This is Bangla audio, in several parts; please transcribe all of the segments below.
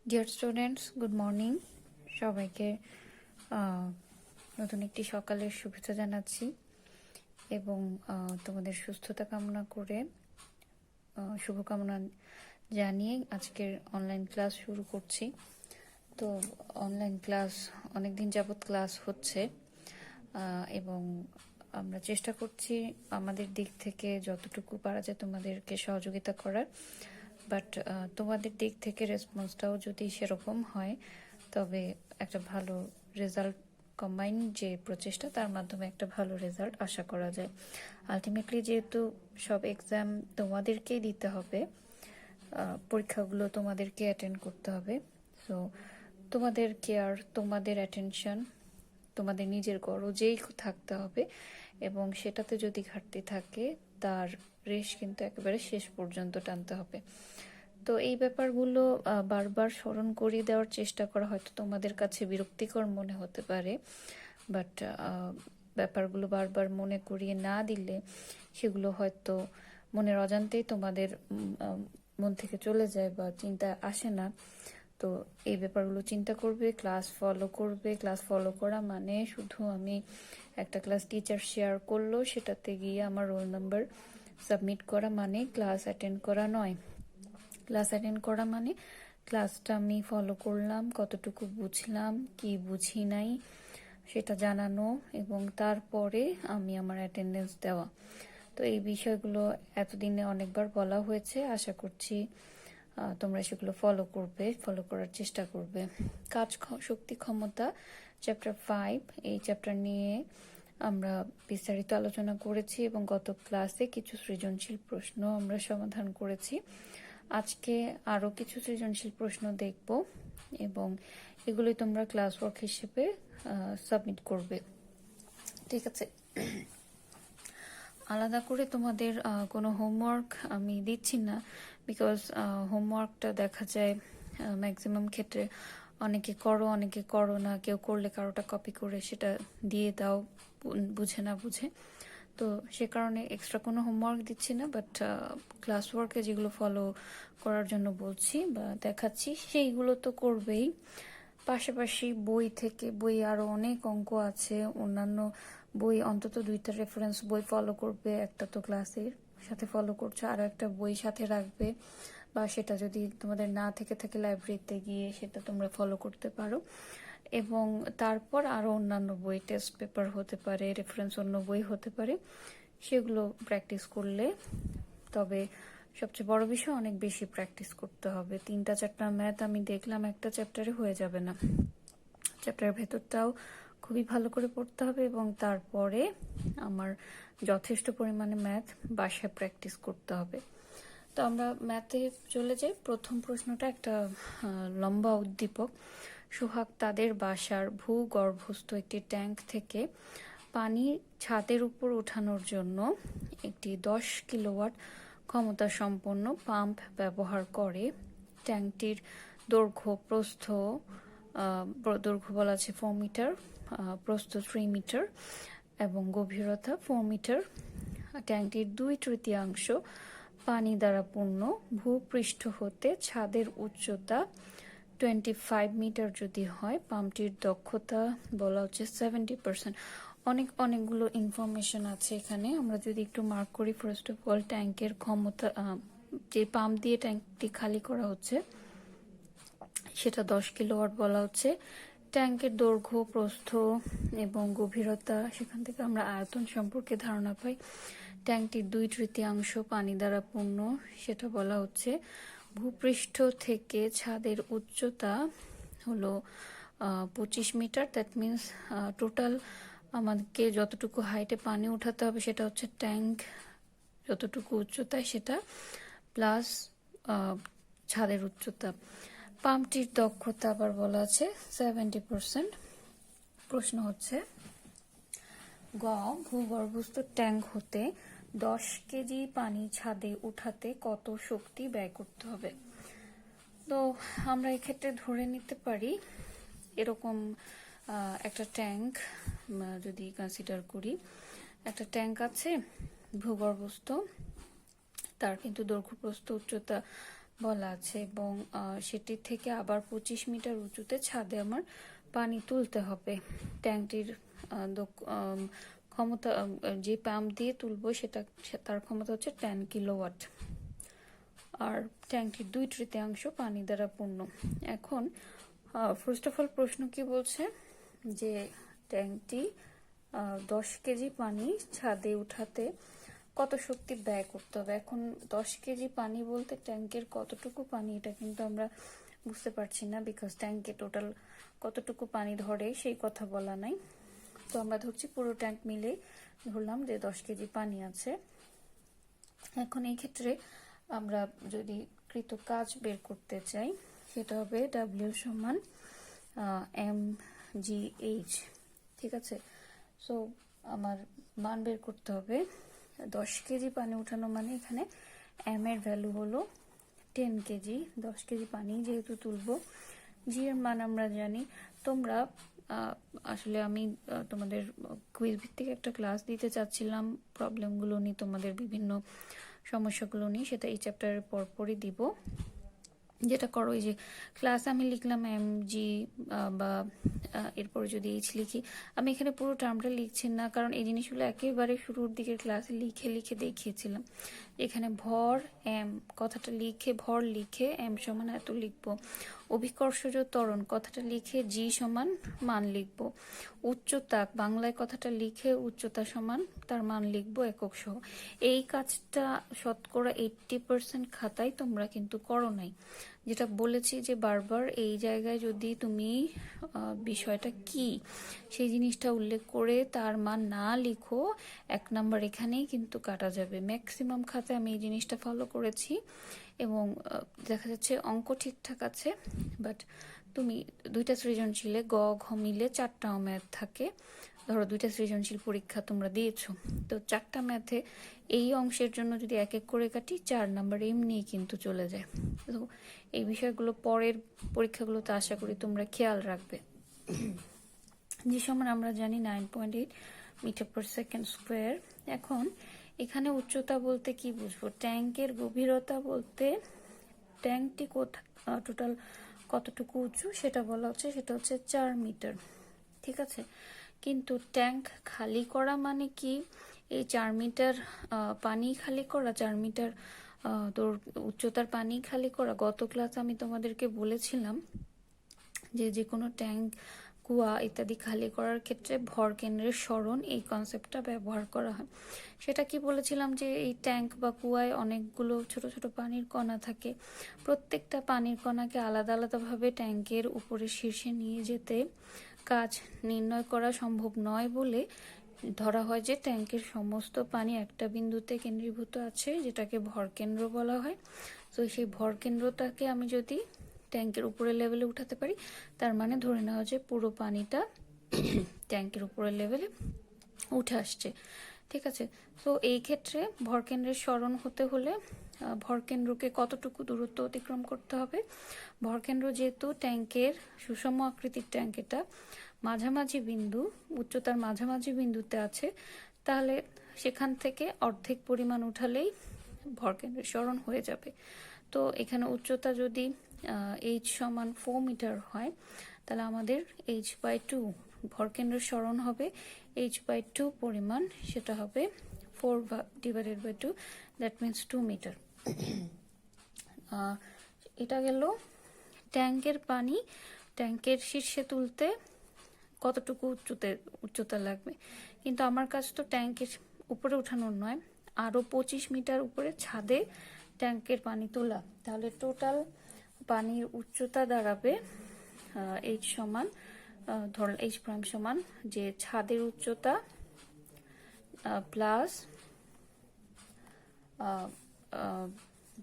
Dear students, good morning. সবাইকে নতুন একটি সকালের শুভেচ্ছা জানাচ্ছি এবং তোমাদের সুস্থতা কামনা করে শুভকামনা জানিয়ে আজকের অনলাইন ক্লাস শুরু করছি। তো অনলাইন ক্লাস অনেকদিন যাবৎ ক্লাস হচ্ছে এবং আমরা চেষ্টা করছি আমাদের দিক থেকে যতটুকু পারা যায় তোমাদেরকে সহযোগিতা করার। বাট তোমাদের দিক থেকে রেসপন্সটাও যদি সেরকম হয় তবে একটা ভালো রেজাল্ট, কম্বাইন যে প্রচেষ্টা তার মাধ্যমে একটা ভালো রেজাল্ট আশা করা যায়। আলটিমেটলি যেহেতু সব এক্সাম তোমাদেরকেই দিতে হবে, পরীক্ষাগুলো তোমাদেরকে অ্যাটেন্ড করতে হবে, সো তোমাদের কেয়ার, তোমাদের অ্যাটেনশন, তোমাদের নিজের গরজেই থাকতে হবে এবং সেটাতে যদি ঘাটতি থাকে তার রেশ কিন্তু একেবারে শেষ পর্যন্ত টানতে হবে। তো এই ব্যাপারগুলো বারবার স্মরণ করিয়ে দেওয়ার চেষ্টা করা হয়তো তোমাদের কাছে বিরক্তিকর মনে হতে পারে, বাট ব্যাপারগুলো বারবার মনে করিয়ে না দিলে সেগুলো হয়তো মনের অজান্তেই তোমাদের মন থেকে চলে যায় বা চিন্তা আসে না। তো এই ব্যাপারগুলো চিন্তা করবে, ক্লাস ফলো করবে। ক্লাস ফলো করা মানে শুধু আমি একটা ক্লাস টিচার শেয়ার করলো সেটাতে গিয়ে আমার রোল নাম্বার সাবমিট করা মানে ক্লাস অ্যাটেন্ড করা নয়। ক্লাস অ্যাটেন্ড করা মানে ক্লাসটা আমি ফলো করলাম, কতটুকু বুঝলাম, কি বুঝি নাই সেটা জানানো এবং তারপরে আমি আমার অ্যাটেন্ডেন্স দেওয়া। তো এই বিষয়গুলো এতদিনে অনেকবার বলা হয়েছে, আশা করছি তোমরা সেগুলো ফলো করার চেষ্টা করবে। কাজ শক্তি ক্ষমতা চ্যাপ্টার 5, এই চ্যাপ্টার নিয়ে আমরা বিস্তারিত আলোচনা করেছি এবং গত ক্লাসে কিছু সৃজনশীল প্রশ্ন আমরা সমাধান করেছি। আজকে আরও কিছু সৃজনশীল প্রশ্ন দেখব এবং এগুলোই তোমরা ক্লাস ওয়ার্ক হিসেবে সাবমিট করবে, ঠিক আছে? আলাদা করে তোমাদের কোনো হোমওয়ার্ক আমি দিচ্ছি না, বিকজ হোমওয়ার্কটা দেখা যায় ম্যাক্সিমাম ক্ষেত্রে অনেকে করো না, কেউ করলে কারোটা কপি করে সেটা দিয়ে দাও বুঝে না বুঝে। তো সে কারণে এক্সট্রা কোনো হোমওয়ার্ক দিচ্ছি না, বাট ক্লাস ওয়ার্কে যেগুলো ফলো করার জন্য বলছি বা দেখাচ্ছি সেইগুলো তো করবেই। পাশাপাশি বই আরও অনেক অঙ্ক আছে, অন্যান্য বই অন্তত 2টা রেফারেন্স বই ফলো করবে। একটা তো ক্লাসের সাথে ফলো করছো, আরও একটা বই সাথে রাখবে, বা সেটা যদি তোমাদের না থেকে থাকে লাইব্রেরিতে গিয়ে সেটা তোমরা ফলো করতে পারো। এবং তারপর আরও অন্যান্য বই, টেস্ট পেপার হতে পারে, রেফারেন্স অন্য বই হতে পারে, সেগুলো প্র্যাকটিস করলে, তবে সবচেয়ে বড় বিষয় অনেক বেশি প্র্যাকটিস করতে হবে। 3-4টা ম্যাথ আমি দেখলাম একটা চ্যাপ্টারে হয়ে যাবে না, চ্যাপ্টারের ভেতরটাও খুবই ভালো করে পড়তে হবে এবং তারপরে আমার যথেষ্ট পরিমাণে ম্যাথ বাসায় প্র্যাকটিস করতে হবে। তো আমরা ম্যাথে চলে যাই। প্রথম প্রশ্নটা একটা লম্বা উদ্দীপক। সোহাগ তাদের বাসার ভূগর্ভস্থ একটি ট্যাঙ্ক থেকে পানি ছাদের উপর ওঠানোর জন্য একটি 10 কিলোওয়াট ক্ষমতা সম্পন্ন পাম্প ব্যবহার করে। ট্যাঙ্কটির দৈর্ঘ্য বলা আছে 4 মিটার, প্রস্থ 3 মিটার এবং গভীরতা 4 মিটার। ট্যাঙ্কটির 2/3 পানি দ্বারা পূর্ণ। ভূপৃষ্ঠ হতে ছাদের উচ্চতা 25 মিটার যদি হয়, পাম্পটির দক্ষতা বলা হচ্ছে 70%। অনেকগুলো ইনফরমেশন আছে এখানে, আমরা যদি একটু মার্ক করি। ফার্স্ট অফ অল, ট্যাঙ্কের ক্ষমতা, যে পাম্প দিয়ে ট্যাঙ্কটি খালি করা হচ্ছে সেটা 10 কিলোওয়াট বলা হচ্ছে। ট্যাঙ্কের দৈর্ঘ্য, প্রস্থ এবং গভীরতা, সেখান থেকে আমরা আয়তন সম্পর্কে ধারণা পাই। ট্যাঙ্কটির 2/3 পানি দ্বারা পূর্ণ, সেটা বলা হচ্ছে। ভূপৃষ্ঠ থেকে ছাদের উচ্চতা হলো 25 মিটার। দ্যাট মিনস টোটাল আমাদেরকে যতটুকু হাইটে পানি উঠাতে হবে সেটা হচ্ছে ট্যাঙ্ক যতটুকু উচ্চতায় সেটা প্লাস ছাদের উচ্চতা। পাম্পটির দক্ষতা আবার বলা আছে 70%। প্রশ্ন হচ্ছে গ, ভূগর্ভস্থ ট্যাঙ্ক হতে 10 কেজি পানি ছাদে উঠাতে কত শক্তি ব্যয় করতে হবে? তো আমরা এক্ষেত্রে ধরে নিতে পারি এরকম একটা ট্যাঙ্ক যদি কনসিডার করি, একটা ট্যাঙ্ক আছে ভূগর্ভস্থ, তার কিন্তু দৈর্ঘ্য, প্রস্থ, উচ্চতা বলা আছে, এবং সেটির থেকে আবার 25 মিটার উঁচুতে ছাদে আমার পানি তুলতে হবে। ট্যাঙ্কটির ক্ষমতা, যে পাম্প দিয়ে তুলবো সেটা, তার ক্ষমতা হচ্ছে 10 কিলোওয়াট, আর ট্যাঙ্কটির 2/3 পানি দ্বারা পূর্ণ। এখন ফার্স্ট অফ অল প্রশ্ন কি বলছে যে ট্যাঙ্কটি 10 কেজি পানি ছাদে উঠাতে কত শক্তি ব্যয় করতে হবে। এখন 10 কেজি পানি বলতে ট্যাঙ্কের কতটুকু পানি এটা কিন্তু আমরা বুঝতে পারছি না, বিকজ ট্যাঙ্কে টোটাল কতটুকু পানি ধরে সেই কথা বলা নাই। তো আমরা ধরছি পুরো ট্যাঙ্ক মিলে ধরলাম যে 10 কেজি পানি আছে। এখন এই ক্ষেত্রে আমরা যদি কৃত কাজ বের করতে চাই, সেটা হবে ডাব্লিউ সমান mgh। ঠিক আছে, সো আমার মান বের করতে হবে। 10 কেজি পানি উঠানো মানে এখানে এম এর ভ্যালু হলো 10 কেজি। 10 কেজি পানি যেহেতু তুলবো, জি এর মান আমরা জানি। তোমরা আসলে আমি তোমাদের কুইজ ভিত্তিক একটা ক্লাস দিতে চাচ্ছিলাম প্রবলেমগুলো নিয়ে, তোমাদের বিভিন্ন সমস্যাগুলো নিয়ে, সেটা এই চ্যাপ্টারের পরপরই দিব। যেটা করো, এই যে ক্লাস আমি লিখলাম mg বা এরপরে যদি এইচ লিখি, আমি এখানে পুরো টার্মটা লিখছি না, কারণ এই জিনিসগুলো একেবারে শুরুর দিকের ক্লাসে লিখে লিখে দেখিয়েছিলাম। এখানে ভর এম কথাটা লিখে, ভর লিখে এম সমান এত লিখবো। অভিকর্ষজ ত্বরণ কথাটা লিখে জি সমান মান লিখবো। উচ্চতা বাংলায় কথাটা লিখে উচ্চতা সমান তার মান লিখবো একক সহ। এই কাজটা শতকরা 80% খাতায় তোমরা কিন্তু করো নাই। যেটা বলেছি যে বারবার এই জায়গায় যদি তুমি বিষয়টা কি সেই জিনিসটা উল্লেখ করে তার মান না লিখো, 1 নাম্বার এখানেই কিন্তু কাটা যাবে। ম্যাক্সিমাম খাতায় আমি এই জিনিসটা ফলো করেছি, এবং দেখা যাচ্ছে অঙ্ক ঠিকঠাক আছে, বাট তুমি 2টা সৃজনশীলে গ ঘ মিলে 4টাও ম্যাথ থাকে। ধরো 2টা সৃজনশীল পরীক্ষা তোমরা দিয়েছো, তো 4টা ম্যাথে এই অংশের জন্য যদি 1 1 করে কাটি, 4 নাম্বার এমনি কিন্তু চলে যায়। তো এই বিষয়গুলো পরের পরীক্ষাগুলোতে আশা করি তোমরা খেয়াল রাখবে। যে সমান আমরা জানি 9.8 মিটার পার সেকেন্ড স্কোয়ার। এখন এখানে উচ্চতা বলতে কি বুঝবো, ট্যাঙ্কের গভীরতা বলতে ট্যাঙ্কটি টোটাল কতটুকু উঁচু সেটা বলা হচ্ছে, সেটা হচ্ছে 4 মিটার। ঠিক আছে, কিন্তু ট্যাঙ্ক খালি করা মানে কি, এই 4 মিটার পানি খালি করা, 4 মিটার তোর উচ্চতার পানি খালি করা। গত ক্লাস আমি তোমাদেরকে বলেছিলাম যে যে কোনো ট্যাঙ্ক, কুয়া ইত্যাদি খালি করার ক্ষেত্রে ভর কেন্দ্রের সরণ, এই কনসেপ্টটা ব্যবহার করা হয়। সেটা কি বলেছিলাম যে এই ট্যাঙ্ক বা কুয়ায় অনেকগুলো ছোট ছোট পানির কণা থাকে। প্রত্যেকটা পানির কণাকে আলাদা আলাদাভাবে ট্যাঙ্কের উপরে শীর্ষে নিয়ে যেতে কাজ নির্ণয় করা সম্ভব নয় বলে ধরা হয় যে ট্যাঙ্কের সমস্ত পানি একটা বিন্দুতে কেন্দ্রীভূত আছে, যেটাকে ভরকেন্দ্র বলা হয়। তো সেই ভরকেন্দ্রটাকে আমি যদি ট্যাঙ্কের উপরের লেভেলে উঠাতে পারি, তার মানে ধরে নেওয়া যে পুরো পানিটা ট্যাঙ্কের উপরের লেভেলে উঠে আসছে। ঠিক আছে, তো এই ক্ষেত্রে ভরকেন্দ্রের সরণ হতে হলে ভরকেন্দ্রকে কতটুকু দূরত্ব অতিক্রম করতে হবে। ভরকেন্দ্র যেহেতু ট্যাঙ্কের সুষম আকৃতির ট্যাঙ্ক, এটা মাঝামাঝি বিন্দু, উচ্চতার মাঝামাঝি বিন্দুতে আছে, তাহলে সেখান থেকে অর্ধেক পরিমাণ উঠালেই ভরকেন্দ্রের সরণ হয়ে যাবে। তো এখানে উচ্চতা যদি h সমান 4 মিটার হয়, তাহলে আমাদের h/2 ভরকেন্দ্রের সরণ হবে h/2 পরিমাণ, সেটা হবে 4/2, দ্যাট মিনস 2 মিটার। এটা গেল ট্যাঙ্কের পানি ট্যাঙ্কের শীর্ষে তুলতে কতটুকু উচ্চতা লাগবে। কিন্তু আমার কাছে তো ট্যাঙ্কের উপরে উঠানোর নয়, আরও 25 মিটার উপরে ছাদে ট্যাঙ্কের পানি তোলা, তাহলে টোটাল পানির উচ্চতা দাঁড়াবে এইচ সমান, ধর এইচ প্রাইম সমান যে ছাদের উচ্চতা প্লাস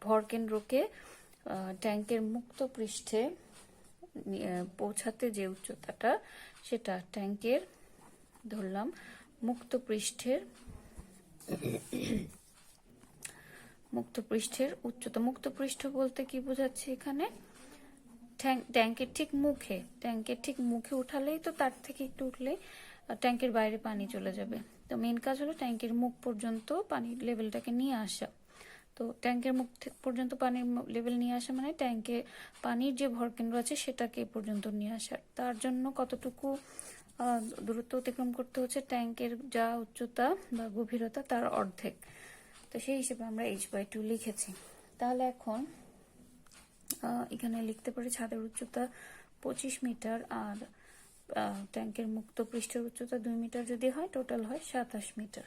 ভরকেন্দ্রকে ট্যাঙ্কের মুক্ত পৃষ্ঠে পৌঁছাতে যে উচ্চতাটা, সেটা ট্যাঙ্কের ধরলাম মুক্ত পৃষ্ঠের উচ্চতা। মুক্ত পৃষ্ঠ বলতে কি বোঝাচ্ছে এখানে, ট্যাঙ্কের ঠিক মুখে উঠালেই তো, তার থেকে একটু উঠলে ট্যাঙ্কের বাইরে পানি চলে যাবে। তো মেন কাজ হলো ট্যাঙ্কের মুখ পর্যন্ত পানির লেভেলটাকে নিয়ে আসা। তো ট্যাঙ্কের মুখ পর্যন্ত পানির লেভেল নিয়ে আসা মানে ট্যাঙ্কে পানির যে ভরকেন্দ্র আছে সেটাকে এ পর্যন্ত নিয়ে আসা। তার জন্য কতটুকু দূরত্ব অতিক্রম করতে হচ্ছে, ট্যাঙ্কের যা উচ্চতা বা গভীরতা তার অর্ধেক। তো সেই হিসেবে আমরা h/2 লিখেছি। তাহলে এখন এখানে লিখতে পারি ছাদের উচ্চতা 25 মিটার আর ট্যাঙ্কের মুক্ত পৃষ্ঠের উচ্চতা 2 মিটার যদি হয়, টোটাল হয় 27 মিটার।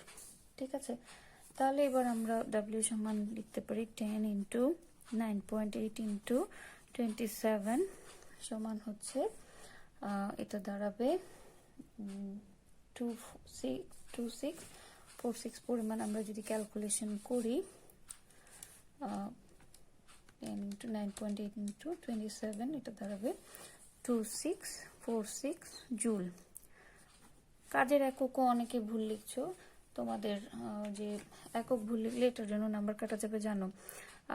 ঠিক আছে, তাহলে এবার আমরা W সমান লিখতে পারি 10 ইন্টু 9.8 ইন্টু 27 সমান হচ্ছে এটা দাঁড়াবে 2646 পরিমাণ। আমরা যদি ক্যালকুলেশন করি 10 ইন্টু 9.8 ইন্টু 27 এটা দাঁড়াবে 2646 জুল। কাজের এককও অনেকে ভুল লিখছো, তোমাদের যে একক ভুল লিখলে এটার জন্য নাম্বার কাটা যাবে জানো।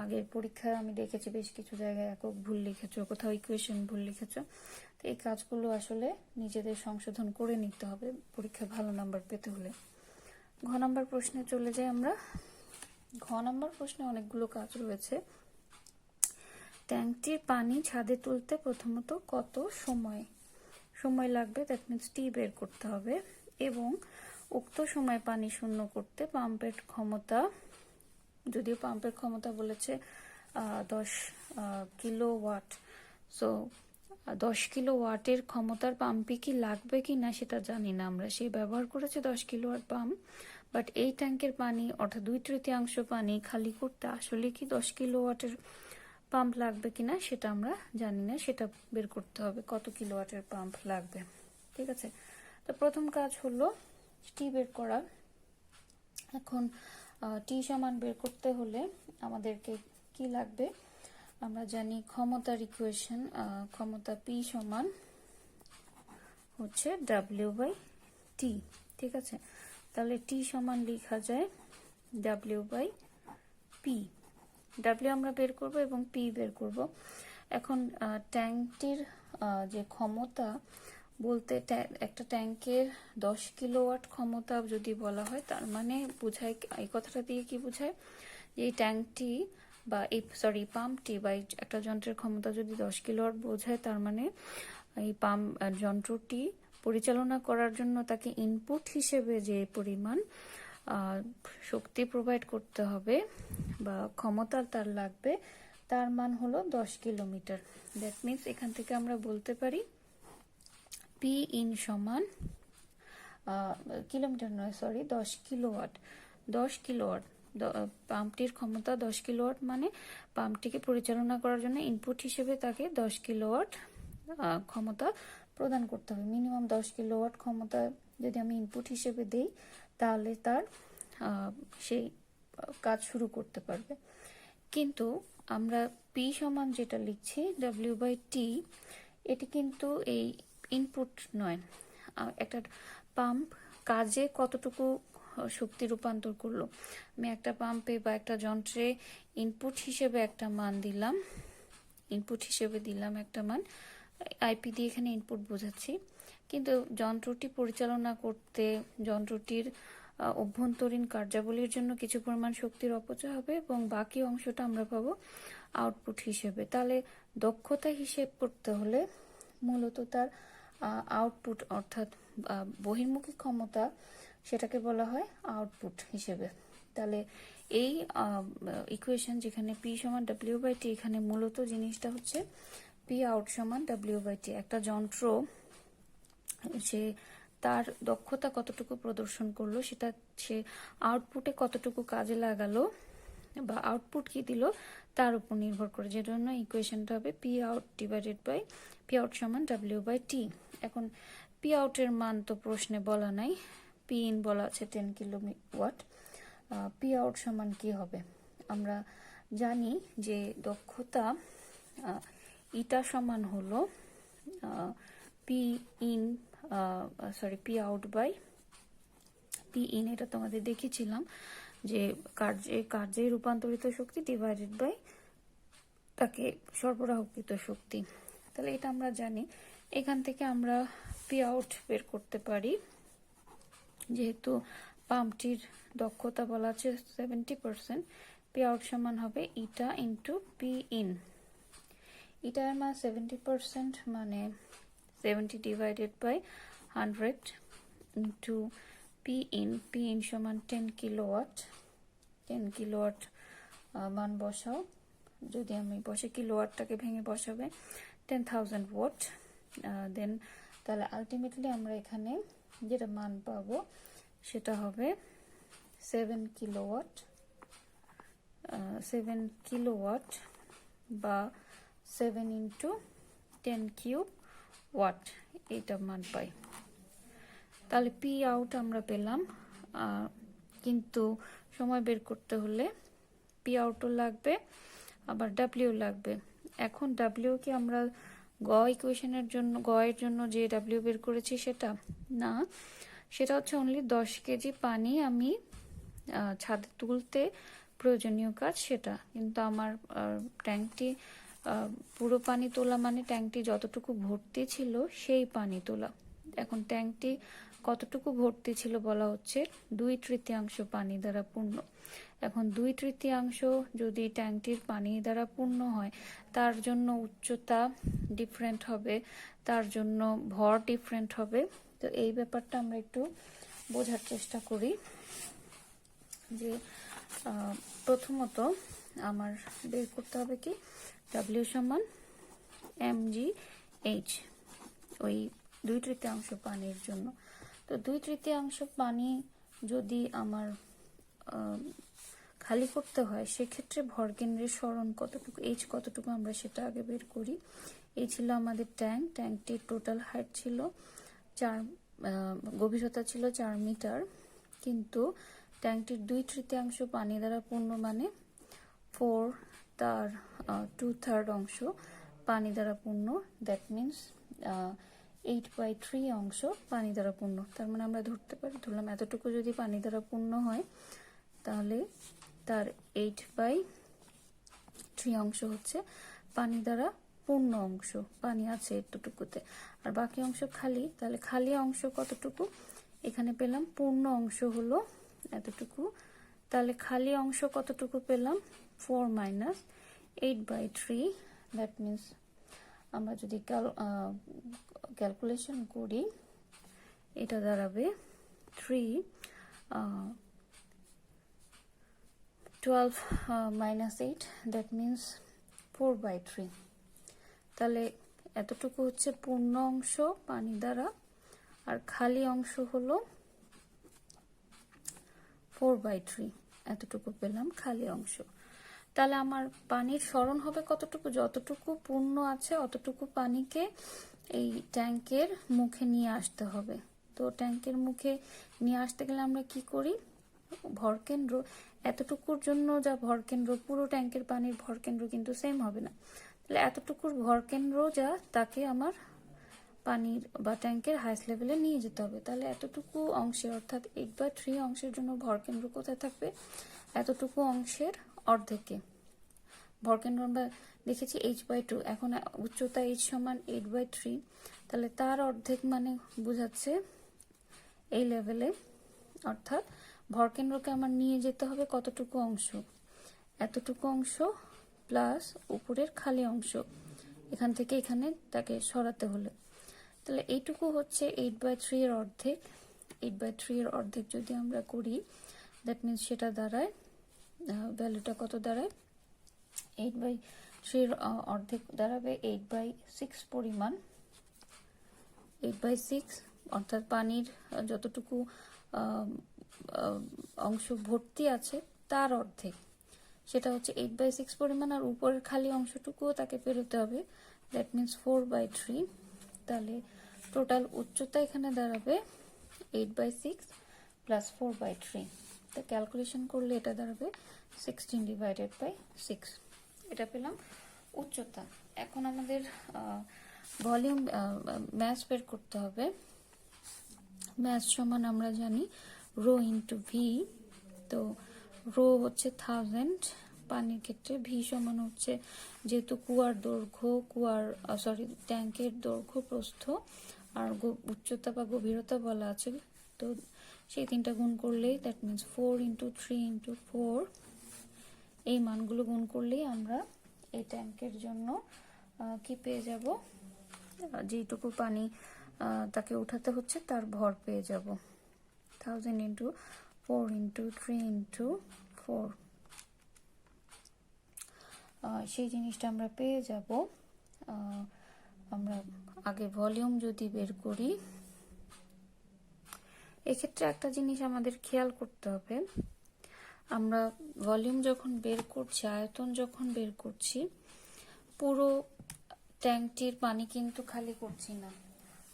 আগের পরীক্ষায় আমি দেখেছি বেশ কিছু জায়গায় একক ভুল লিখেছো, কোথাও ইকুয়েশন ভুল লিখেছো। তো এই কাজগুলো আসলে নিজেদের সংশোধন করে নিতে হবে পরীক্ষায় ভালো নাম্বার পেতে হলে। ঘ নাম্বার প্রশ্নে চলে যাই আমরা। ঘ নাম্বার প্রশ্নে অনেকগুলো কাজ রয়েছে। ট্যাঙ্কটির পানি ছাদে তুলতে প্রথমত কত সময় লাগবে, দ্যাট মিনস টি বের করতে হবে, এবং উক্ত সময় পানি শূন্য করতে পাম্পের ক্ষমতা, যদিও পাম্পের ক্ষমতা বলেছে 10 কিলোওয়াট, সো 10 কিলোওয়াটের ক্ষমতার পাম্পই কি লাগবে কি না সেটা জানি না আমরা। সে ব্যবহার করেছে 10 কিলোওয়াট পাম্প, বাট এই ট্যাঙ্কের পানি অর্থাৎ 2/3 পানি খালি করতে আসলে কি 10 কিলোওয়াটের পাম্প লাগবে কিনা সেটা আমরা জানি না, সেটা বের করতে হবে কত কিলোওয়াটের পাম্প লাগবে। ঠিক আছে, তো প্রথম কাজ হলো টি বের করা। এখন টি সমান বের করতে হলে আমাদেরকে কি লাগবে, আমরা জানি ক্ষমতার ইকুয়েশন, ক্ষমতা পি সমান হচ্ছে W/T। ঠিক আছে, তাহলে টি সমান লেখা যায় W/P। W আমরা বের করব এবং P বের করব। এখন ট্যাঙ্কটির যে ক্ষমতা বলতে, একটা ট্যাঙ্কের 10 কিলোওয়াট ক্ষমতা যদি বলা হয়, তার মানে বোঝায়, এই কথাটা দিয়ে কি বোঝায়, যে এই ট্যাঙ্কটি বা এই পাম্পটি বা একটা যন্ত্রের ক্ষমতা যদি 10 কিলোওয়াট বোঝায়, তার মানে এই পাম্প যন্ত্রটি পরিচালনা করার জন্য তাকে ইনপুট হিসেবে যে পরিমাণ শক্তি প্রোভাইড করতে হবে বা ক্ষমতা তার লাগবে, তার মান হলো 10 কিলোমিটার। দ্যাট মিনস এখান থেকে আমরা বলতে পারি পি ইন সমান কিলোমিটার নয়, সরি, 10 কিলোওয়াট। 10 কিলোওয়াট পাম্পটির ক্ষমতা 10 কিলোওয়াট, মানে পাম্পটিকে পরিচালনা করার জন্য ইনপুট হিসেবে তাকে 10 কিলোওয়াট ক্ষমতা প্রদান করতে হবে। মিনিমাম 10 কিলোওয়াট ক্ষমতা যদি আমি ইনপুট হিসেবে দেই, তাহলে তার সেই কাজ শুরু করতে পারবে। কিন্তু আমরা পি সমান যেটা লিখছি W/T, এটি কিন্তু এই ইনপুট নয়। একটা পাম্প কাজে কতটুকু শক্তি রূপান্তর করলো, আমি একটা পাম্পে বা একটা যন্ত্রে ইনপুট হিসেবে একটা মান দিলাম, একটা মান, আইপি দিয়ে এখানে ইনপুট বোঝাচ্ছি। কিন্তু যন্ত্রটি পরিচালনা করতে যন্ত্রটির অভ্যন্তরীণ কার্যাবলীর জন্য কিছু পরিমাণ শক্তির অপচয় হবে এবং বাকি অংশটা আমরা পাবো আউটপুট হিসেবে। তাহলে দক্ষতা হিসেব করতে হলে মূলত তার আউটপুট অর্থাৎ বহির্মুখী ক্ষমতা, সেটাকে বলা হয় আউটপুট হিসেবে। তাহলে এই ইকুয়েশন যেখানে পি সমান W/T, এখানে মূলত জিনিসটা হচ্ছে পি আউট সমান W/T। একটা যন্ত্র সে তার দক্ষতা কতটুকু প্রদর্শন করলো, সেটা সে আউটপুটে কতটুকু কাজে লাগালো বা আউটপুট কি দিল তার উপর নির্ভর করে, যে জন্য ইকুয়েশনটা হবে P out divided by P out সমান W/T। এখন পি আউটের মান তো প্রশ্নে বলা নাই, পি ইন বলা আছে 10 কিলোওয়াট। পি আউট সমান কি হবে, আমরা জানি যে দক্ষতা ইটা সমান হলো P in P out by P in. এটা তোমাদের দেখিয়েছিলাম যে কার্যে রূপান্তরিত শক্তি ডিভাইডেড বাই তাকে সরবরাহকৃত শক্তি। তাহলে এটা আমরা জানি। এখান থেকে আমরা পি আউট বের করতে পারি, যেহেতু পাম্পটির দক্ষতা বলা আছে 70%, পি আউট সমান হবে ইটা ইন্টু পি ইন। ইটার মান 70%, মানে 70 divided by 100 into P in সমান 10 কিলোওয়াট। 10 কিলোওয়াট মান বসাও, যদি আমি বসে কিলোওয়াটটাকে ভেঙে বসাবে 10,000 ওয়াট। দেন তাহলে আলটিমেটলি আমরা এখানে যেটা মান পাবো সেটা হবে 7 কিলোওয়াট। 7 কিলোওয়াট বা 7 ইন্টু 10 কিউব ওয়াট, এইটা মান পাই। তাহলে পি আউট আমরা পেলাম, কিন্তু সময় বের করতে হলে পি আউটও লাগবে আবার ডাব্লিউ লাগবে। এখন ডাব্লিউ কি আমরা ইকুয়েশনের জন্য এর জন্য যে ডাব্লিউ বের করেছি সেটা না, সেটা হচ্ছে অনলি 10 কেজি পানি আমি ছাদে তুলতে প্রয়োজনীয় কাজ সেটা। কিন্তু আমার ট্যাঙ্কটি পুরো পানি তোলা মানে ট্যাঙ্কটি যতটুকু ভর্তি ছিল সেই পানি তোলা। এখন ট্যাঙ্কটি কতটুকু ভর্তি ছিল বলা হচ্ছে 2/3 পানি দ্বারা পূর্ণ। এখন 2/3 যদি ট্যাঙ্কটির পানি দ্বারা পূর্ণ হয়, তার জন্য উচ্চতা ডিফারেন্ট হবে, তার জন্য ভর ডিফারেন্ট হবে। তো এই ব্যাপারটা আমরা একটু বোঝার চেষ্টা করি যে প্রথমত আমার বের করতে হবে কি ডাব্লিউ সমান mgh, ওই 2/3 পানির জন্য। তো 2/3 পানি যদি আমার খালি করতে হয়, সেক্ষেত্রে ভরকেন্দ্রের সরণ কতটুকু, এইচ কতটুকু, আমরা সেটা আগে বের করি। এই ছিল আমাদের ট্যাঙ্কটির টোটাল হাইট ছিল 4, গভীরতা ছিল 4 মিটার, কিন্তু ট্যাঙ্কটির 2/3 পানি দ্বারা পূর্ণ মানে 4, তার 2/3 অংশ পানি দ্বারা পূর্ণ। দ্যাট মিনস 8/3 অংশ পানি দ্বারা পূর্ণ। তার মানে আমরা ধরলাম এতটুকু যদি পানি দ্বারা পূর্ণ হয়, তাহলে তার 8/3 অংশ হচ্ছে পানি দ্বারা পূর্ণ অংশ, পানি আছে এতটুকুতে, আর বাকি অংশ খালি। তাহলে খালি অংশ কতটুকু এখানে পেলাম, পূর্ণ অংশ হলো এতটুকু। তাহলে খালি অংশ কতটুকু পেলাম, 4 মাইনাস 8/3। দ্যাট মিনস আমরা যদি ক্যালকুলেশন করি, এটা দাঁড়াবে 12 মাইনাস 8, দ্যাট মিনস 4/3। তাহলে এতটুকু হচ্ছে পূর্ণ অংশ পানি দ্বারা, আর খালি অংশ হলো 4/3, এতটুকু পেলাম খালি অংশ। তাহলে আমার পানির সরণ হবে কতটুকু, যতটুকু পূর্ণ আছে অতটুকু পানিকে এই ট্যাঙ্কের মুখে নিয়ে আসতে হবে। তো ট্যাঙ্কের মুখে নিয়ে আসতে গেলে আমরা কি করি, ভরকেন্দ্র এতটুকুর জন্য যা ভরকেন্দ্র, পুরো ট্যাঙ্কের পানির ভরকেন্দ্র কিন্তু সেম হবে না। তাহলে এতটুকুর ভরকেন্দ্র যা, তাকে আমার পানির বা ট্যাঙ্কের হাইস্ট লেভেলে নিয়ে যেতে হবে। তাহলে এতটুকু অংশে, অর্থাৎ 8/3 অংশের জন্য ভরকেন্দ্র কোথায় থাকবে, এতটুকু অংশের অর্ধেকে। ভরকেন্দ্র আমরা দেখেছি h/2, এখন উচ্চতা h সমান 8/3, তাহলে তার অর্ধেক মানে বোঝাচ্ছে এই লেভেলে, অর্থাৎ ভরকেন্দ্রকে আমার নিয়ে যেতে হবে কতটুকু অংশ, এতটুকু অংশ প্লাস উপরের খালি অংশ, এখান থেকে এখানে তাকে সরাতে হলে। তাহলে এইটুকু হচ্ছে 8/3 এর অর্ধেক। 8/3 এর অর্ধেক যদি আমরা করি, দ্যাট মিনস সেটা দাঁড়ায়, ভ্যালুটা কত দাঁড়ায়, 8/3 এর অর্ধেক দাঁড়াবে 8/6 পরিমাণ। 8/6 অর্থাৎ পানির যতটুকু অংশ ভর্তি আছে তার অর্ধেক, সেটা হচ্ছে 8/6 পরিমাণ, আর উপরের খালি অংশটুকুও তাকে পেরোতে হবে, দ্যাট মিনস 4/3। তাহলে টোটাল উচ্চতা এখানে দাঁড়াবে 8/6 প্লাস 4/3। তা ক্যালকুলেশন করলে এটা দাঁড়াবে 16 ডিভাইডেড বাই 6, এটা পেলাম উচ্চতা। এখন আমাদের ভলিউম ম্যাস বের করতে হবে। ম্যাস সমান আমরা জানি রো ইন্টু ভি। তো রো হচ্ছে 1000 পানির ক্ষেত্রে, ভি সমান হচ্ছে যেহেতু কুয়ার দৈর্ঘ্য, ট্যাঙ্কের দৈর্ঘ্য, প্রস্থ আর উচ্চতা বা গভীরতা বলা আছে, তো সেই তিনটা গুণ করলেই দ্যাট মিনস 4 × 3 × 4 এই মানগুলো গুণ করলেই আমরা এই ট্যাঙ্কের জন্য কি পেয়ে যাব, যেটুকু পানি তাকে উঠাতে হচ্ছে তার ভর পেয়ে যাব। 1000 ইন্টু 4 ইন্টু 3 ইন্টু 4, সেই জিনিসটা আমরা পেয়ে যাব। আমরা আগে ভলিউম যদি বের করি, এক্ষেত্রে একটা জিনিস আমাদের খেয়াল করতে হবে, আমরা ভলিউম যখন বের করছি, আয়তন যখন বের করছি, পুরো ট্যাঙ্কটির পানি কিন্তু খালি করছি না,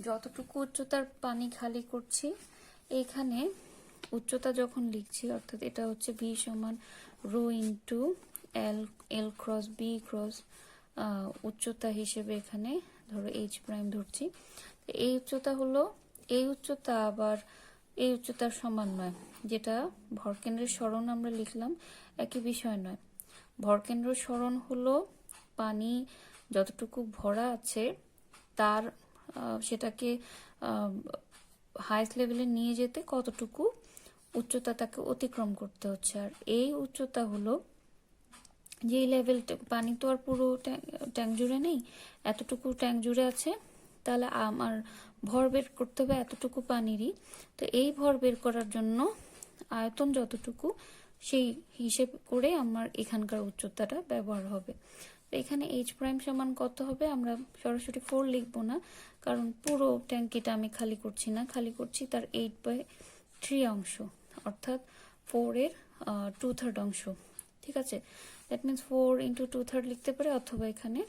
যতটুকু উচ্চতার পানি খালি করছি। এইখানে উচ্চতা যখন লিখছি, অর্থাৎ এটা হচ্ছে ভি সমান rho into L cross B cross উচ্চতা হিসেবে এখানে ধরো এইচ প্রাইম ধরছি। এই উচ্চতা হলো, এই উচ্চতা আবার এই উচ্চতার সমান নয়, যেটা ভরকেন্দ্রের সরণ আমরা লিখলাম, একই বিষয় নয়। ভরকেন্দ্র সরণ হলো পানি যতটুকু ভরা আছে তার সেটাকে হাইস্ট লেভেলে নিয়ে যেতে কতটুকু উচ্চতা তাকে অতিক্রম করতে হচ্ছে। আর এই উচ্চতা হলো যে লেভেল, পানি তো আর পুরো ট্যাঙ্ক জুড়ে নেই, এতটুকু ট্যাঙ্ক জুড়ে আছে, তাহলে আমার ভর বের করতে হবে এতটুকু পানিরই। তো এই ভর বের করার জন্য আয়তন যতটুকু, সেই হিসেব করে আমার এখানকার উচ্চতাটা ব্যবহার হবে। তো এখানে এইচ প্রাইম সমান কত হবে, আমরা সরাসরি 4 লিখবো না, কারণ পুরো ট্যাঙ্কিটা আমি খালি করছি না, খালি করছি তার 8/3 অংশ, অর্থাৎ 4 এর 2/3 অংশ। ঠিক আছে, দ্যাট মিনস 4 ইন্টু 2/3 লিখতে পারি, অথবা এখানে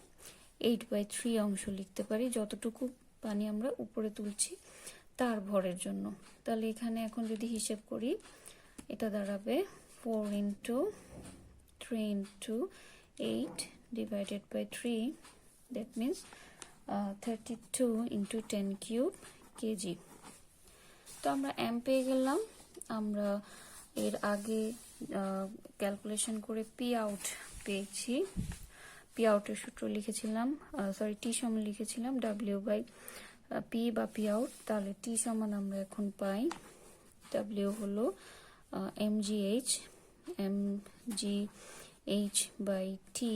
8/3 অংশ লিখতে পারি, যতটুকু পানি আমরা উপরে তুলছি তার ভরের জন্য। তাহলে এখানে এখন যদি হিসেব করি, এটা দাঁড়াবে 4 into 3 into 8 divided by 3, that means 32 into 10 cube kg। তো আমরা এম পেয়ে গেলাম। আমরা এর আগে ক্যালকুলেশন করে পি আউট পেয়েছি। পি আউটের সূত্র লিখেছিলাম, সরি টি সমান লিখেছিলাম ডাব্লিউ বাই পি বা পি আউট। তাহলে টি সমান আমরা এখন পাই, ডাব্লিউ হলো mgh, mgh by T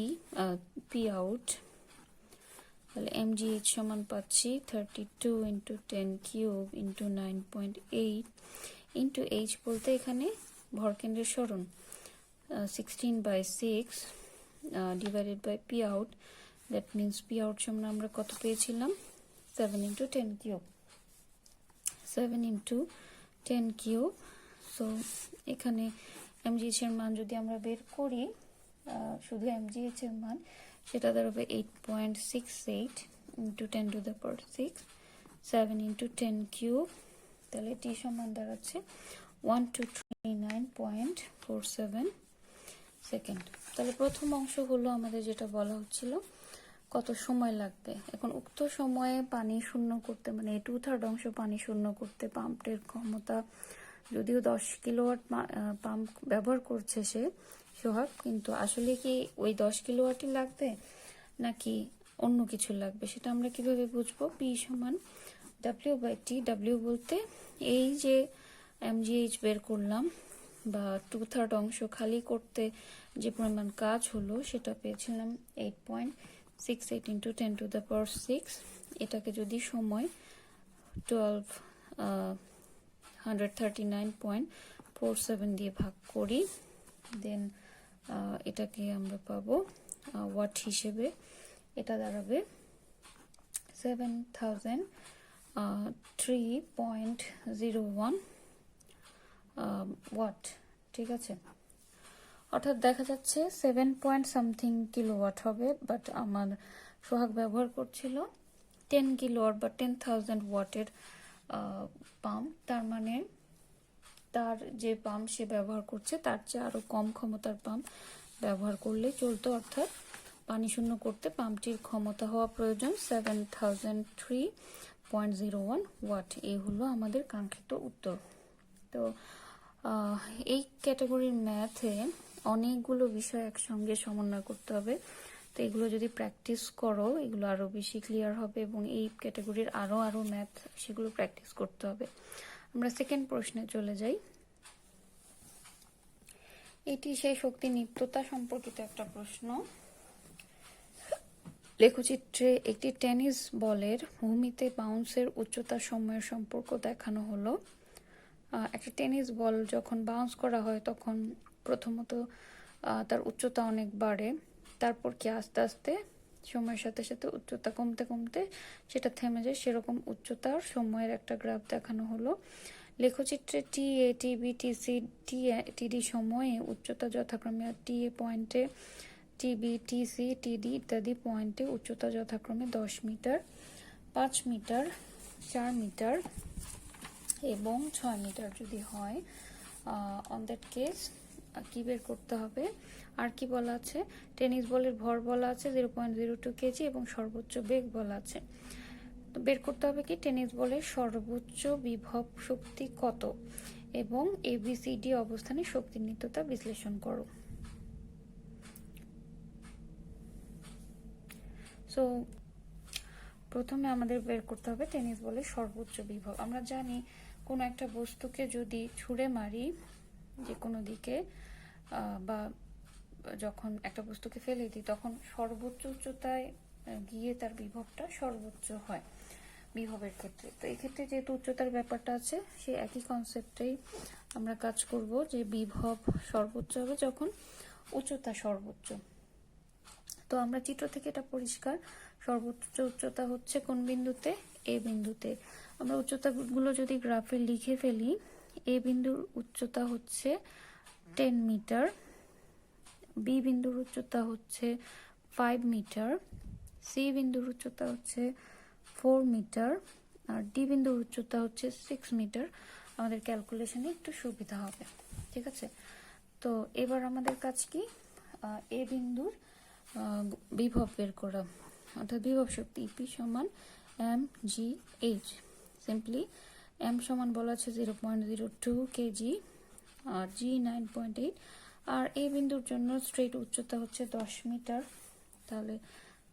P out. তাহলে mgh সমান পাচ্ছি 32 into 10 cube into 9.8 into h বলতে এখানে ভরকেন্দ্রের সরণ 16/6 divided by p out, that means p out সমান আমরা কত পেয়েছিলাম, 7 into 10 cube, 7 into 10 cube। So এখানে mgh এর মান যদি আমরা বের করি, শুধু mgh এর মান, সেটা দাঁড়াবে 8.68 into 10 to the power 6, 7 into 10 cube। তাহলে টি সমান দাঁড়াচ্ছে 1239.47 সেকেন্ড। তাহলে প্রথম অংশ হলো আমাদের যেটা বলা হচ্ছিল কত সময় লাগবে। এখন উক্ত সময়ে পানি শূন্য করতে, মানে 2/3 অংশ পানি শূন্য করতে পাম্পের ক্ষমতা যদিও 10 কিলোওয়াট পাম্প ব্যবহার করছে সে সোহাগ, কিন্তু আসলে কি ওই 10 কিলোওয়াটই লাগবে নাকি অন্য কিছু লাগবে, সেটা আমরা কিভাবে বুঝবো। পি সমান ডাব্লিউ বাই টি, ডাব্লিউ বলতে এই যে mgh বের করলাম বা 2/3 অংশ খালি করতে যে পরিমাণ কাজ হলো সেটা পেয়েছিলাম 8.68 ইন্টু 10 to the power 6। এটাকে যদি সময় 139.47 দিয়ে ভাগ করি, দেন এটাকে আমরা পাবো ওয়াট হিসেবে, এটা দাঁড়াবে 7003.01 ওয়াট। ঠিক আছে, অর্থাৎ দেখা যাচ্ছে 7 পয়েন্ট সামথিং কিলোওয়াট হবে, বাট আমার সোহাগ ব্যবহার করছিল 10 কিলোওয়াট বা 10,000 ওয়াটের পাম্প। তার মানে তার যে পাম্প সে ব্যবহার করছে তার চেয়ে আরো কম ক্ষমতার পাম্প ব্যবহার করলে চলতো, অর্থাৎ পানি শূন্য করতে পাম্পটির ক্ষমতা হওয়া প্রয়োজন 7003.01 ওয়াট। এই হলো আমাদের কাঙ্ক্ষিত উত্তর। তো এই ক্যাটাগরির ম্যাথে অনেকগুলো বিষয় একসঙ্গে সমন্বয় করতে হবে। তো এগুলো যদি প্র্যাকটিস করো, এগুলো আরো বেশি ক্লিয়ার হবে এবং এই ক্যাটাগরির আরো ম্যাথ সেগুলো প্র্যাকটিস করতে হবে। আমরা সেকেন্ড প্রশ্নে চলে যাই। এটি সেই শক্তি নিত্যতা সম্পর্কিত একটা প্রশ্ন। লেখচিত্রে একটি টেনিস বলের ভূমিতে বাউন্সের উচ্চতা সময়ের সম্পর্ক দেখানো হলো। একটা টেনিস বল যখন বাউন্স করা হয় তখন প্রথমত তার উচ্চতা অনেক বাড়ে, তারপর কি আস্তে আস্তে সময়ের সাথে সাথে উচ্চতা কমতে কমতে সেটা থেমে যায়। সেরকম উচ্চতার সময়ের একটা গ্রাফ দেখানো হলো। লেখচিত্রে টি এ, টিবি, টিসি, টিডি সময়ে উচ্চতা যথাক্রমে টি এ পয়েন্টে, টিবি, টিসি, টিডি ইত্যাদি পয়েন্টে উচ্চতা যথাক্রমে 10 মিটার, 5 মিটার, 4 মিটার এবং 6 মিটার যদি হয়, অন দ্যাট কেস কি বের করতে হবে? আর কি বলা আছে? টেনিস বলের ভর বলা আছে 0.02 কেজি এবং সর্বোচ্চ বেগ বলা আছে। তো বের করতে হবে কি টেনিস বলের সর্বোচ্চ বিভব শক্তি কত এবং এবিসিডি অবস্থানে শক্তির নিত্যতা বিশ্লেষণ করো। সো প্রথমে আমাদের বের করতে হবে টেনিস বলের সর্বোচ্চ বিভব। আমরা জানি কোনো একটা বস্তুকে যদি ছুঁড়ে মারি যে কোনো দিকে, বা যখন একটা বস্তুকে ফেলে দিই তখন সর্বোচ্চ উচ্চতায় গিয়ে তার বিভবটা সর্বোচ্চ হয় বিভবের ক্ষেত্রে। তো এই ক্ষেত্রে যেহেতু উচ্চতার ব্যাপারটা আছে, সেই একই কনসেপ্টেই আমরা কাজ করব যে বিভব সর্বোচ্চ হবে যখন উচ্চতা সর্বোচ্চ। তো আমরা চিত্র থেকে এটা পরিষ্কার, সর্বোচ্চ উচ্চতা হচ্ছে কোন বিন্দুতে? এ বিন্দুতে। আমরা উচ্চতাগুলো যদি গ্রাফে লিখে ফেলি, এ বিন্দুর উচ্চতা হচ্ছে 10 মিটার, বি বিন্দুর উচ্চতা হচ্ছে 5 মিটার, সি বিন্দুর উচ্চতা হচ্ছে 4 মিটার, আর ডি বিন্দুর উচ্চতা হচ্ছে 6 মিটার। আমাদের ক্যালকুলেশনে একটু সুবিধা হবে, ঠিক আছে? তো এবার আমাদের কাজ কি? এ বিন্দুর বিভব বের করা, অর্থাৎ বিভব শক্তি ইপি সমান M G H. Simply M সমান বলা আছে 0.02 কেজি আর জি 9.8। আর এই বিন্দুর জন্য স্ট্রেট উচ্চতা হচ্ছে 10 মিটার। তাহলে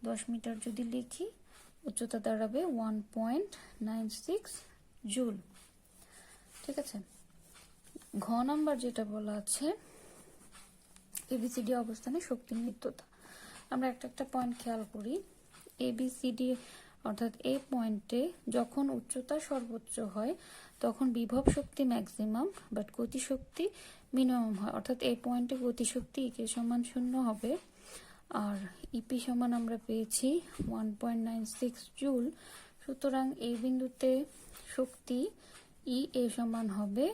10 মিটার যদি লিখি, উচ্চতা দাঁড়াবে 1.96 জুল। ঠিক আছে? ঘ নাম্বার যেটা বলা আছে এবিসিডি অবস্থানে শক্তির নিত্যতা। আমরা একটা একটা পয়েন্ট খেয়াল করি। এবিসিডি অর্থাৎ এ পয়েন্টে যখন উচ্চতা সর্বোচ্চ হয় তখন বিভব শক্তি ম্যাক্সিমাম বাট গতিশক্তি মিনিমাম হয়। অর্থাৎ এই পয়েন্টে গতিশক্তি ইকে সমান 0 হবে, আর ইপি সমান আমরা পেয়েছি 1.96 জুল। সুতরাং এই বিন্দুতে শক্তি ই এ সমান হবে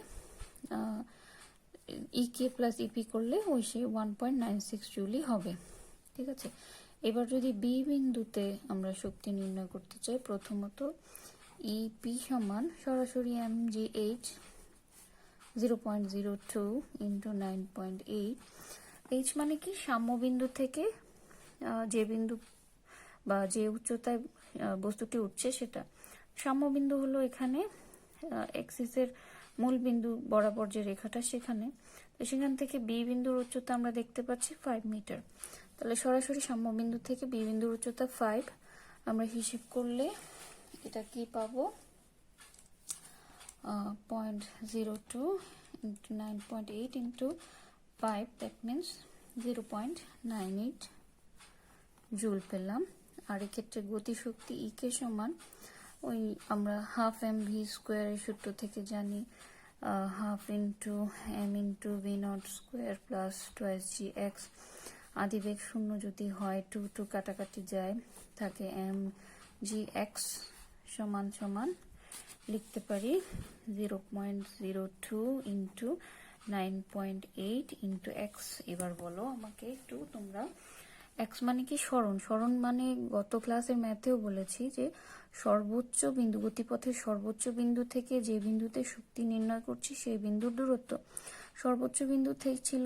ইকে প্লাস ইপি করলে ওই সে 1.96 জুলই হবে। ঠিক আছে? এবার যদি বি বিন্দুতে আমরা শক্তি নির্ণয় করতে চাই, প্রথমত ইপি সমান সরাসরি M G H 0.02 into 9.8। H মানে কি? সাম্যবিন্দু থেকে যে বিন্দু বা যে উচ্চতায় বস্তুটি উঠছে সেটা। সাম্যবিন্দু হলো এখানে এক্সিসের মূল বিন্দু বরাবর যে রেখাটা সেখানে। তো সেখান থেকে বি বিন্দুর উচ্চতা আমরা দেখতে পাচ্ছি 5 মিটার। তাহলে সরাসরি সাম্যবিন্দু থেকে বি বিন্দুর উচ্চতা 5। আমরা হিসেব করলে এটা কি পাবো? 0.02 into 9.8 into 5, that means 0.98 joule পেলাম। আর এক্ষেত্রে গতিশক্তি ইকে সমান ওই আমরা হাফ এম ভি স্কোয়ারের সূত্র থেকে জানি, half into M into V naught square plus twice G X. আদিবেগ শূন্য যদি হয়, টু টু কাটাকাটি যায়, থাকে এম জি এক্স সমান সমান লিখতে পারি 0.02 ইন্টু 9.8 ইন্টু এক্স। এবার বলো আমাকে একটু তোমরা, এক্স মানে কি? সরণ। সরণ মানে গত ক্লাসের ম্যাথেও বলেছি যে সর্বোচ্চ বিন্দু, গতিপথের সর্বোচ্চ বিন্দু থেকে যে বিন্দুতে শক্তি নির্ণয় করছি সেই বিন্দুর দূরত্ব। সর্বোচ্চ বিন্দু থেকে ছিল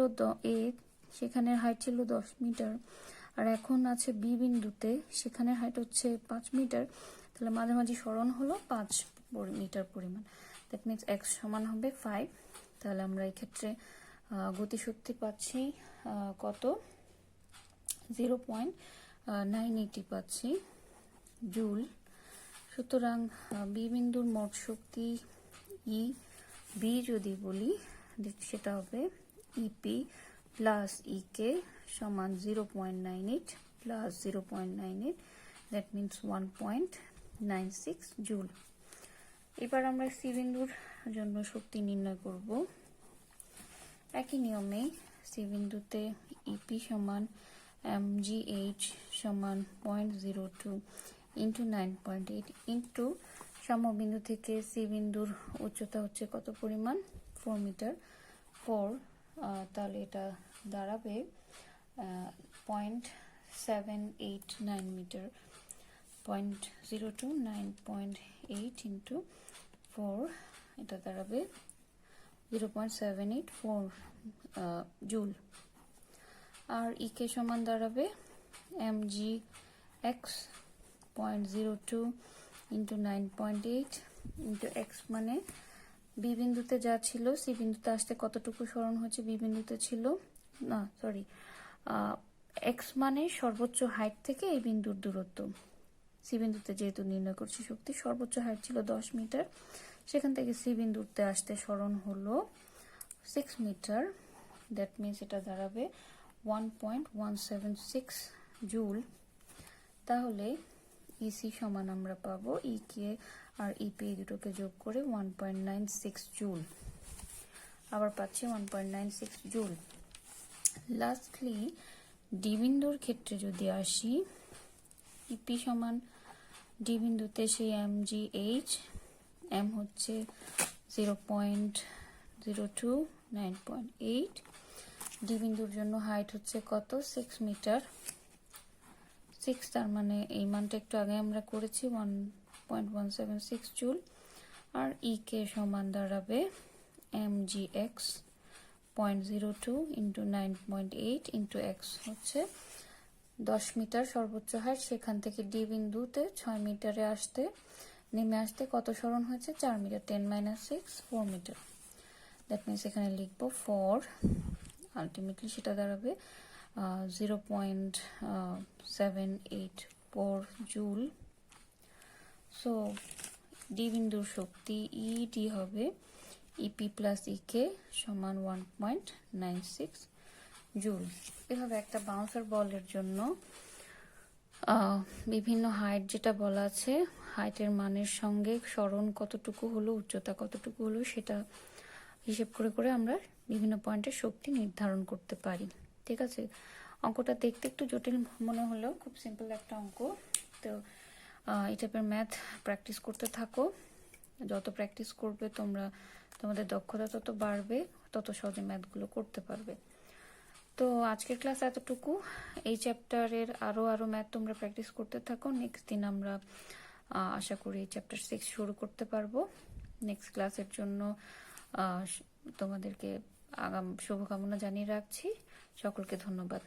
এ, সেখানের হাইট ছিল 10 মিটার, আর এখন আছে বি বিন্দুতে, সেখানের হাইট হচ্ছে 5 মিটার। তাহলে মাঝামাঝি সরণ হলো 5 মিটার পরিমাণ। দ্যাট মিনস এক্স সমান হবে 5। তাহলে আমরা এই ক্ষেত্রে গতিশক্তি পাচ্ছি কত? 0.980 পাচ্ছি জুল। সুতরাং বি বিন্দুর মোট শক্তি ই বি যদি বলি সেটা হবে ইপি প্লাস ইকে সমান 0.98 প্লাস 0.98, দ্যাট মিনস 1.96 জুল। এবার আমরা সি বিন্দুর জন্য শক্তি নির্ণয় করব। একই নিয়মে সি বিন্দুতে ইপি সমান mgh সমান 0.02 ইন্টু 9.8 ইন্টু সমবিন্দু থেকে সি বিন্দুর উচ্চতা হচ্ছে কত পরিমাণ, 4 মিটার। 4, তাহলে এটা দাঁড়াবে 0.789 মিটার। 0.02 9.8 ইন্টু 4, এটা দাঁড়াবে 0.784 জুল। আর ইকে সমান দাঁড়াবে mgx 0.02 ইন্টু 9.8 ইন্টু এক্স, মানে বি বিন্দুতে যা ছিল সি বিন্দুতে আসতে কতটুকু সরণ হচ্ছে, বি বিন্দুতে ছিল না সরি এক্স মানে সর্বোচ্চ হাইট থেকে এই বিন্দুর দূরত্ব। সি বিন্দুতে যেহেতু নির্ণয় করছি শক্তি, সর্বোচ্চ হাইট ছিল 10 মিটার, সেখান থেকে সি বিন্দুতে আসতে সরণ হলো 6 মিটার। দ্যাট মিনস এটা দাঁড়াবে 1.176 জুল। তাহলে ইসি সমান আমরা পাবো ইকে আর ইপি দুটোকে যোগ করে 1.96 জুল। আবার পাচ্ছি 1.96 জুল। লাস্টলি ডি বিন্দুর ক্ষেত্রে যদি আসি, ইপি সমান ডি বিন্দুতে সেই mgh, এম হচ্ছে 0.02 9.8, ডি বিন্দুর জন্য হাইট হচ্ছে কত, 6 মিটার। 6, তার মানে এই মানটা একটু আগে আমরা করেছি 1.176 জুল। আর ইকে সমান দাঁড়াবে mgx 0.02 ইন্টু 9.8 ইন্টু এক্স হচ্ছে 10 মিটার সর্বোচ্চ হাইট, সেখান থেকে ডি বিন্দুতে 6 মিটারে আসতে নেমে আসতে কত সরণ হয়েছে, 4 মিটার। 10 - 6 4 মিটার। দ্যাট মিনস এখানে লিখবো 4, আলটিমেটলি সেটা দাঁড়াবে 0.784 জুল। সো ডি বিন্দুর শক্তি ইডি হবে ইপি প্লাস ইকে সমান 1.96 জুল। এভাবে একটা বাউন্সার বলের জন্য বিভিন্ন হাইট যেটা বলা আছে, হাইটের মানের সঙ্গে সরণ কতটুকু হলো, উচ্চতা কতটুকু হলো, সেটা হিসেব করে করে আমরা বিভিন্ন পয়েন্টের শক্তি নির্ধারণ করতে পারি। ঠিক আছে, অঙ্কটা দেখতে একটু জটিল মনে হলেও খুব সিম্পল একটা অঙ্ক। তো এই টাইপের ম্যাথ প্র্যাকটিস করতে থাকো। যত প্র্যাকটিস করবে তোমরা, তোমাদের দক্ষতা তত বাড়বে, তত সহজে ম্যাথগুলো করতে পারবে। তো আজকের ক্লাস এতটুকু। এই চ্যাপ্টারের আরো ম্যাথ তোমরা প্র্যাকটিস করতে থাকো। নেক্সট দিন আমরা আশা করি চ্যাপ্টার 6 শুরু করতে পারবো। নেক্সট ক্লাসের জন্য তোমাদেরকে আগাম শুভকামনা জানিয়ে রাখছি। সকলকে ধন্যবাদ।